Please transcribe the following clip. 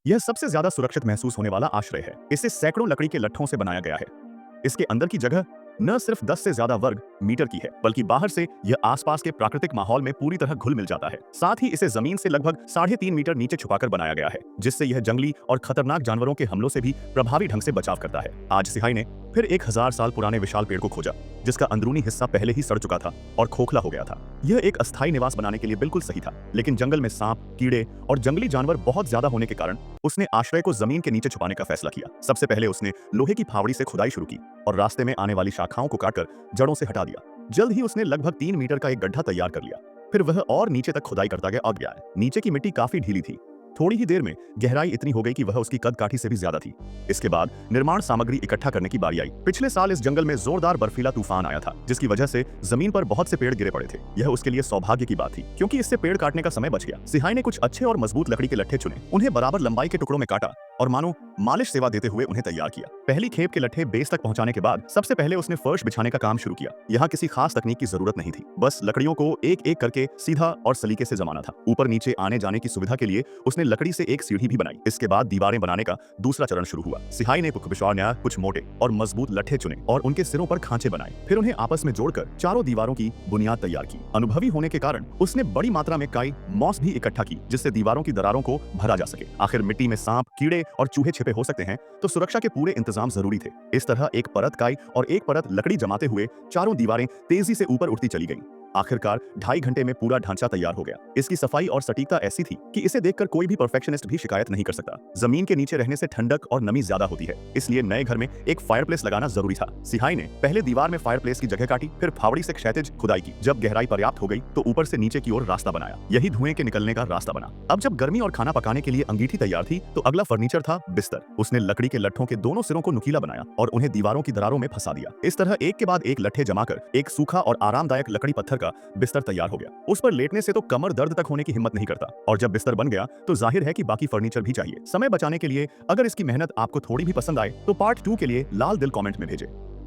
यह सबसे ज्यादा सुरक्षित महसूस होने वाला आश्रय है। इसे सैकड़ों लकड़ी के लट्ठों से बनाया गया है। इसके अंदर की जगह न सिर्फ 10 से ज्यादा वर्ग मीटर की है, बल्कि बाहर से यह आसपास के प्राकृतिक माहौल में पूरी तरह घुल मिल जाता है। साथ ही इसे जमीन से लगभग 3.5 मीटर नीचे छुपाकर बनाया गया है, जिससे यह जंगली और खतरनाक जानवरों के हमलों से भी प्रभावी ढंग से बचाव करता है। आज सिहाई ने फिर 1000 साल पुराने विशाल पेड़ को खोजा, जिसका अंदरूनी हिस्सा पहले ही सड़ चुका था और खोखला हो गया था। यह एक अस्थायी निवास बनाने के लिए बिल्कुल सही था, लेकिन जंगल में सांप, कीड़े और जंगली जानवर बहुत ज्यादा होने के कारण उसने आश्रय को जमीन के नीचे छुपाने का फैसला किया। सबसे पहले उसने लोहे की फावड़ी से खुदाई शुरू की और रास्ते में आने वाली शाखाओं को काटकर जड़ों से हटा दिया। जल्द ही उसने लगभग 3 मीटर का एक गड्ढा तैयार कर लिया। फिर वह और नीचे तक खुदाई करता गया। नीचे की मिट्टी काफी ढीली थी। थोड़ी ही देर में गहराई इतनी हो गई कि वह उसकी कद काठी से भी ज्यादा थी। इसके बाद निर्माण सामग्री इकट्ठा करने की बारी आई। पिछले साल इस जंगल में जोरदार बर्फीला तूफान आया था, जिसकी वजह से जमीन पर बहुत से पेड़ गिरे पड़े थे। यह उसके लिए सौभाग्य की बात थी, क्योंकि इससे पेड़ काटने का समय बच गया। सिहाई ने कुछ अच्छे और मजबूत लकड़ी के लट्ठे चुने, उन्हें बराबर लंबाई के टुकड़ों में काटा और मानो मालिश सेवा देते हुए उन्हें तैयार किया। पहली खेप के लट्ठे बेस तक पहुंचाने के बाद सबसे पहले उसने फर्श बिछाने का काम शुरू किया। यहाँ किसी खास तकनीक की जरूरत नहीं थी, बस लकड़ियों को एक एक करके सीधा और सलीके से जमाना था। ऊपर नीचे आने जाने की सुविधा के लिए उसने लकड़ी से एक सीढ़ी भी बनाई। इसके बाद दीवारें बनाने का दूसरा चरण शुरू हुआ। सिहाई ने कुछ मोटे और मजबूत लट्ठे चुने और उनके सिरों पर खांचे बनाए। फिर उन्हें आपस में जोड़कर चारों दीवारों की बुनियाद तैयार की। अनुभवी होने के कारण उसने बड़ी मात्रा में काई मॉस भी इकट्ठा की, जिससे दीवारों की दरारों को भरा जा सके। आखिर मिट्टी में सांप, कीड़े और चूहे छिपे हो सकते हैं, तो सुरक्षा के पूरे इंतजाम जरूरी थे। इस तरह एक परत काई और एक परत लकड़ी जमाते हुए चारों दीवारें तेजी से ऊपर उठती चली गईं। आखिरकार 2.5 घंटे में पूरा ढांचा तैयार हो गया। इसकी सफाई और सटीकता ऐसी थी कि इसे देखकर कोई भी परफेक्शनिस्ट भी शिकायत नहीं कर सकता। जमीन के नीचे रहने से ठंडक और नमी ज्यादा होती है, इसलिए नए घर में एक फायरप्लेस लगाना जरूरी था। सिहाई ने पहले दीवार में फायरप्लेस की जगह काटी, फिर फावड़ी से क्षैतिज खुदाई की। जब गहराई पर्याप्त हो गई तो ऊपर से नीचे की ओर रास्ता बनाया। यही धुएं के निकलने का रास्ता बना। अब जब गर्मी और खाना पकाने के लिए अंगीठी तैयार थी, तो अगला फर्नीचर था बिस्तर। उसने लकड़ी के लट्ठों के दोनों सिरों को नुकीला बनाया और उन्हें दीवारों की दरारों में फंसा दिया। इस तरह एक के बाद एक लट्ठे जमाकर एक सूखा और आरामदायक लकड़ी पत्थर का बिस्तर तैयार हो गया। उस पर लेटने से तो कमर दर्द तक होने की हिम्मत नहीं करता, और जब बिस्तर बन गया तो जाहिर है कि बाकी फर्नीचर भी चाहिए। समय बचाने के लिए अगर इसकी मेहनत आपको थोड़ी भी पसंद आए तो पार्ट 2 के लिए लाल दिल कमेंट में भेजें।